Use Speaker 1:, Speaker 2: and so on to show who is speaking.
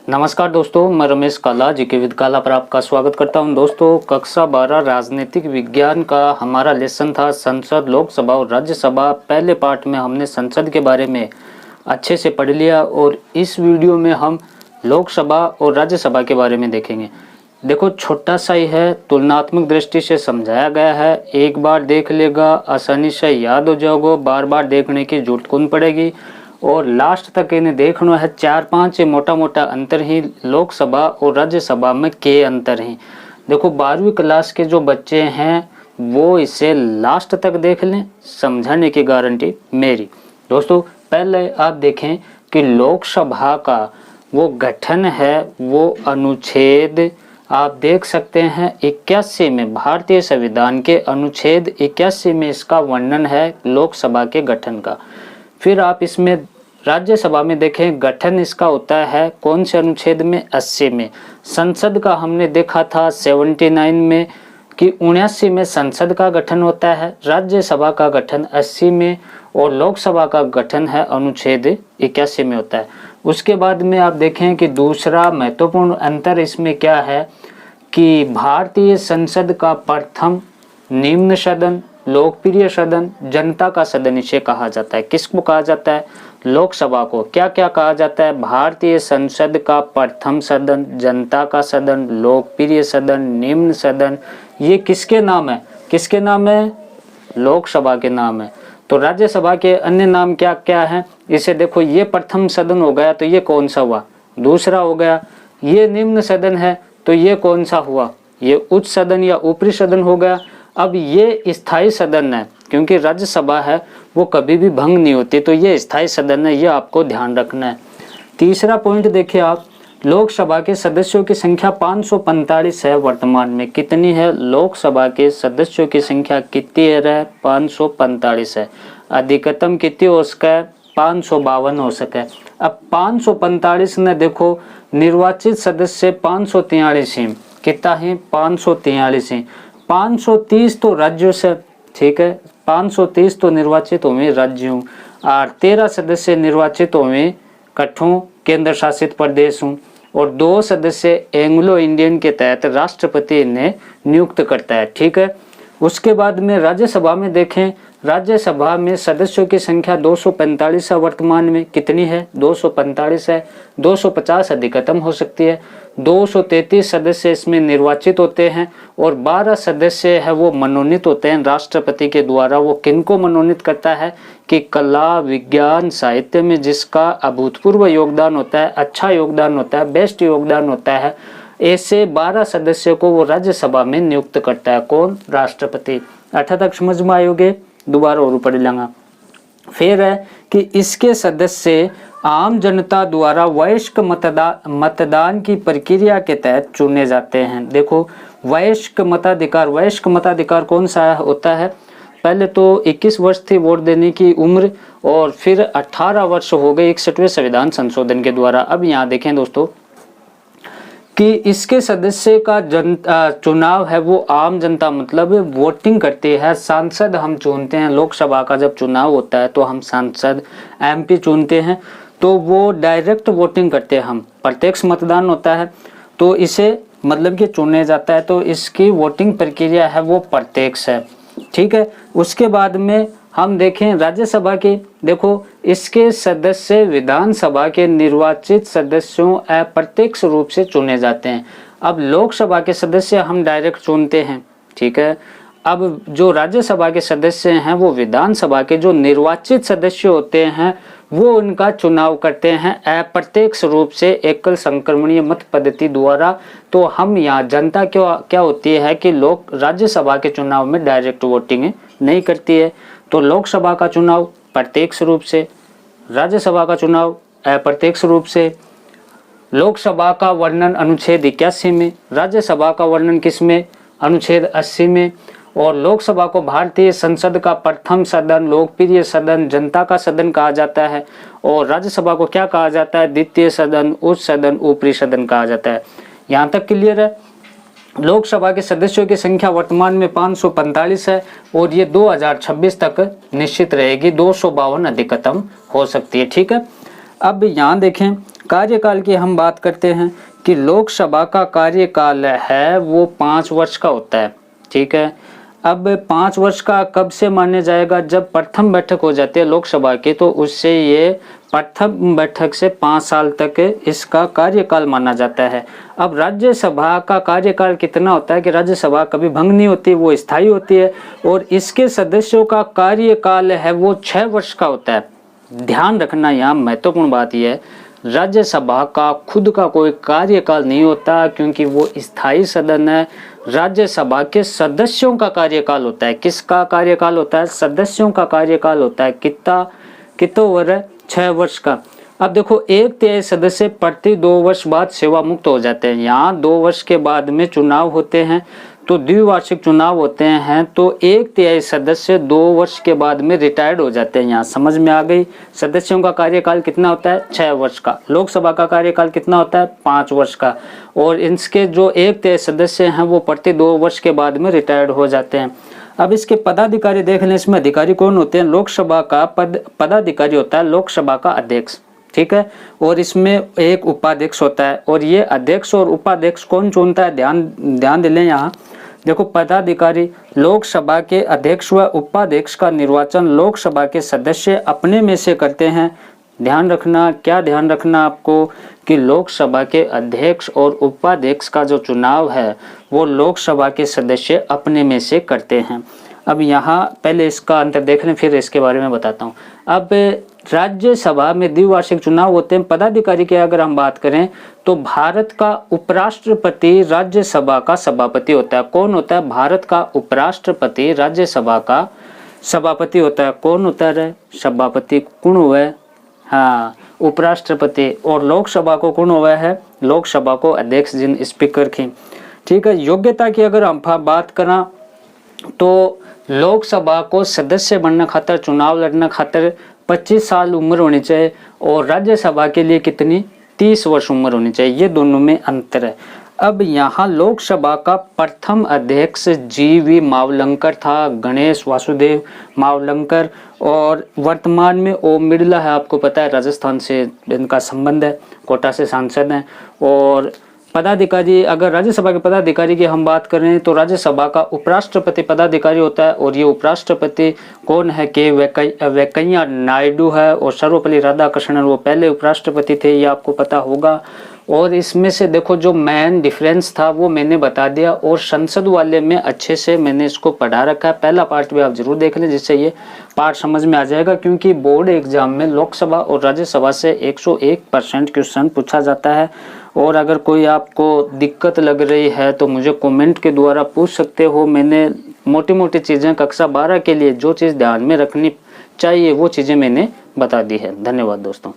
Speaker 1: नमस्कार दोस्तों, मैं रमेश काला जीके विद काला पर आपका स्वागत करता हूं। दोस्तों, कक्षा 12 राजनीतिक विज्ञान का हमारा लेसन था संसद, लोकसभा और राज्यसभा। पहले पार्ट में हमने संसद के बारे में अच्छे से पढ़ लिया और इस वीडियो में हम लोकसभा और राज्यसभा के बारे में देखेंगे। देखो, छोटा सा ही है, तुलनात्मक दृष्टि से समझाया गया है। एक बार देख लेगा, आसानी से याद हो जाओगे, बार बार देखने की जरूरत कौन पड़ेगी। और लास्ट तक इन्हें देखना है। 4-5 मोटा मोटा अंतर ही लोकसभा और राज्यसभा में के अंतर ही। देखो, 12वीं क्लास के जो बच्चे हैं वो इसे लास्ट तक देख लें, समझाने की गारंटी मेरी। दोस्तों, पहले आप देखें कि लोकसभा का वो गठन है, वो अनुच्छेद आप देख सकते हैं 81 में, भारतीय संविधान के अनुच्छेद 81 में इसका वर्णन है लोकसभा के गठन का। फिर आप इसमें राज्यसभा में देखें, गठन इसका होता है कौन से अनुच्छेद में? 80 में। संसद का हमने देखा था 79 में कि 79 में संसद का गठन होता है, राज्यसभा का गठन 80 में और लोकसभा का गठन है अनुच्छेद 81 में होता है। उसके बाद में आप देखें कि दूसरा महत्वपूर्ण अंतर इसमें क्या है कि भारतीय संसद का प्रथम निम्न सदन, लोकप्रिय सदन, जनता का सदन इसे कहा जाता है। किसको कहा जाता है? लोकसभा को। क्या क्या कहा जाता है? भारतीय संसद का प्रथम सदन, जनता का सदन, लोकप्रिय सदन, निम्न सदन। ये किसके नाम है? किसके नाम है? लोकसभा के नाम है। तो राज्यसभा के अन्य नाम क्या क्या है? इसे देखो, ये प्रथम सदन हो गया तो ये कौन सा हुआ? दूसरा हो गया। ये निम्न सदन है तो ये कौन सा हुआ? ये उच्च सदन या ऊपरी सदन हो गया। अब ये स्थायी सदन है, क्योंकि राज्यसभा है वो कभी भी भंग नहीं होती, तो ये स्थायी सदन है, ये आपको ध्यान रखना है। तीसरा पॉइंट देखिए आप, लोकसभा के सदस्यों की संख्या 545 है वर्तमान में। कितनी है? लोकसभा के सदस्यों की संख्या कितनी है? 545 है। अधिकतम कितनी हो सके? 552 हो सके। अब 545 ने देखो, निर्वाचित सदस्य 543 हैं। कितना है? 543 हैं। 530 तो राज्यों से, ठीक है, 530 तो निर्वाचित हुए राज्यों और 13 सदस्य निर्वाचित हुए कठों केंद्र शासित प्रदेश हूँ और 2 सदस्य एंग्लो इंडियन के तहत राष्ट्रपति ने नियुक्त करता है। ठीक है। उसके बाद में राज्यसभा में देखें, राज्यसभा में सदस्यों की संख्या 245 है वर्तमान में। कितनी है? 245 है। 250 अधिकतम हो सकती है। 233 सदस्य इसमें निर्वाचित होते हैं और 12 सदस्य है वो मनोनीत होते हैं राष्ट्रपति के द्वारा। वो किनको मनोनीत करता है? कि कला, विज्ञान, साहित्य में जिसका अभूतपूर्व योगदान होता है, अच्छा योगदान होता है, बेस्ट योगदान होता है, ऐसे 12 सदस्यों को वो राज्यसभा में नियुक्त करता है। कौन? राष्ट्रपति। 8 तक समझ में आयोगे? दोबारा और पढ़ लेंगे। फिर है कि इसके सदस्य आम जनता द्वारा वयस्क मतदान की प्रक्रिया के तहत चुने जाते हैं। देखो, वयस्क मताधिकार कौन सा होता है? पहले तो 21 वर्ष थी वोट देने की उम्र और फिर 18 वर्ष हो गए 61वें संविधान संशोधन के द्वारा। अब यहाँ देखें दोस्तों कि इसके सदस्य का चुनाव है वो आम जनता, मतलब वोटिंग करती है। सांसद हम चुनते हैं, लोकसभा का जब चुनाव होता है तो हम सांसद एमपी चुनते हैं, तो वो डायरेक्ट वोटिंग करते हैं। हम प्रत्यक्ष मतदान होता है तो इसे मतलब कि चुने जाता है, तो इसकी वोटिंग प्रक्रिया है वो प्रत्यक्ष है। ठीक है। उसके बाद में हम देखें राज्यसभा के, देखो इसके सदस्य विधानसभा के निर्वाचित सदस्यों अप्रत्यक्ष रूप से चुने जाते हैं। अब लोकसभा के सदस्य हम डायरेक्ट चुनते हैं। ठीक है। अब जो राज्यसभा के सदस्य हैं वो विधानसभा के जो निर्वाचित सदस्य होते हैं वो उनका चुनाव करते हैं अप्रत्यक्ष रूप से एकल संक्रमणीय मत पद्धति द्वारा। तो हम यहाँ जनता क्या होती है कि लोग राज्यसभा के चुनाव में डायरेक्ट वोटिंग नहीं करती है। तो लोकसभा का चुनाव प्रत्यक्ष रूप से, राज्यसभा का चुनाव अप्रत्यक्ष रूप से। लोकसभा का वर्णन अनुच्छेद 81 में, राज्यसभा का वर्णन किसमें? अनुच्छेद 80 में। और लोकसभा को भारतीय संसद का प्रथम सदन, लोकप्रिय सदन, जनता का सदन कहा जाता है और राज्यसभा को क्या कहा जाता है? द्वितीय सदन, उच्च सदन, ऊपरी सदन कहा जाता है। यहाँ तक क्लियर है? लोकसभा के सदस्यों की संख्या वर्तमान में 545 है और ये 2026 तक निश्चित रहेगी। 252 अधिकतम हो सकती है। ठीक है। अब यहाँ देखें, कार्यकाल की हम बात करते हैं कि लोकसभा का कार्यकाल है वो 5 वर्ष का होता है, ठीक है। अब 5 वर्ष का कब से माने जाएगा, जब प्रथम बैठक हो जाती है लोकसभा की, तो उससे ये प्रथम बैठक से 5 साल तक इसका कार्यकाल माना जाता है। अब राज्यसभा का कार्यकाल कितना होता है कि राज्यसभा कभी भंग नहीं होती, वो स्थायी होती है, और इसके सदस्यों का कार्यकाल है वो 6 वर्ष का होता है। ध्यान रखना, यहाँ महत्वपूर्ण बात यह है, राज्यसभा का खुद का कोई कार्यकाल नहीं होता, क्योंकि वो स्थायी सदन है। राज्यसभा के सदस्यों का कार्यकाल होता है। किसका कार्यकाल होता है? सदस्यों का कार्यकाल होता है। कितना वर्ष? 6 वर्ष का। अब देखो, 1/3 सदस्य प्रति 2 वर्ष बाद सेवा मुक्त हो जाते हैं। यहाँ 2 वर्ष के बाद में चुनाव होते हैं, तो द्विवार्षिक चुनाव होते हैं, तो 1/3 सदस्य 2 वर्ष के बाद में रिटायर्ड हो जाते हैं। यहाँ समझ में आ गई। सदस्यों का कार्यकाल कितना होता है? 6 वर्ष का। लोकसभा का कार्यकाल कितना होता है? 5 वर्ष का। और इनके जो 1/3 सदस्य हैं वो प्रति 2 वर्ष के बाद में रिटायर्ड हो जाते हैं। अब इसके पदाधिकारी देख लें, इसमें अधिकारी कौन होते हैं? लोकसभा का पदाधिकारी होता है लोकसभा का अध्यक्ष, ठीक है। और इसमें एक उपाध्यक्ष होता है, और ये अध्यक्ष और उपाध्यक्ष कौन चुनता है? ध्यान दिलें। यहाँ देखो, पदाधिकारी लोकसभा के अध्यक्ष व उपाध्यक्ष का निर्वाचन लोकसभा के सदस्य अपने में से करते हैं। ध्यान रखना, क्या ध्यान रखना आपको, कि लोकसभा के अध्यक्ष और उपाध्यक्ष का जो चुनाव है वो लोकसभा के सदस्य अपने में से करते हैं। अब यहाँ पहले इसका अंतर देख लें, फिर इसके बारे में बताता हूँ। अब राज्यसभा में द्विवार्षिक चुनाव होते हैं। पदाधिकारी की अगर हम बात करें तो भारत का उपराष्ट्रपति राज्यसभा का सभापति होता है। कौन होता है? भारत का उपराष्ट्रपति राज्यसभा का सभापति होता है। कौन होता है? सभापति कौन हुआ है? हाँ, उपराष्ट्रपति। और लोकसभा को कौन हुआ है? लोकसभा को अध्यक्ष, जिन स्पीकर की, ठीक है। योग्यता की अगर हम बात करें तो लोकसभा को सदस्य बनने खातर, चुनाव लड़ने खातर 25 साल उम्र होनी चाहिए, और राज्यसभा के लिए कितनी? 30 वर्ष उम्र होनी चाहिए। ये दोनों में अंतर है। अब यहाँ लोकसभा का प्रथम अध्यक्ष GV मावलंकर था, गणेश वासुदेव मावलंकर, और वर्तमान में ओम बिरला है। आपको पता है राजस्थान से इनका संबंध है, कोटा से सांसद हैं। और पदाधिकारी, अगर राज्यसभा के पदाधिकारी की हम बात करें तो राज्यसभा का उपराष्ट्रपति पदाधिकारी होता है, और ये उपराष्ट्रपति कौन है? के वेंकैया नायडू है। और सर्वपल्ली राधाकृष्णन वो पहले उपराष्ट्रपति थे, ये आपको पता होगा। और इसमें से देखो, जो मेन डिफरेंस था वो मैंने बता दिया, और संसद वाले में अच्छे से मैंने इसको पढ़ा रखा है। पहला पार्ट भी आप जरूर देख लें, जिससे ये पार्ट समझ में आ जाएगा, क्योंकि बोर्ड एग्जाम में लोकसभा और राज्यसभा से 101% क्वेश्चन पूछा जाता है। और अगर कोई आपको दिक्कत लग रही है तो मुझे कमेंट के द्वारा पूछ सकते हो। मैंने मोटी मोटी चीज़ें कक्षा 12 के लिए जो चीज़ ध्यान में रखनी चाहिए वो चीज़ें मैंने बता दी है। धन्यवाद दोस्तों।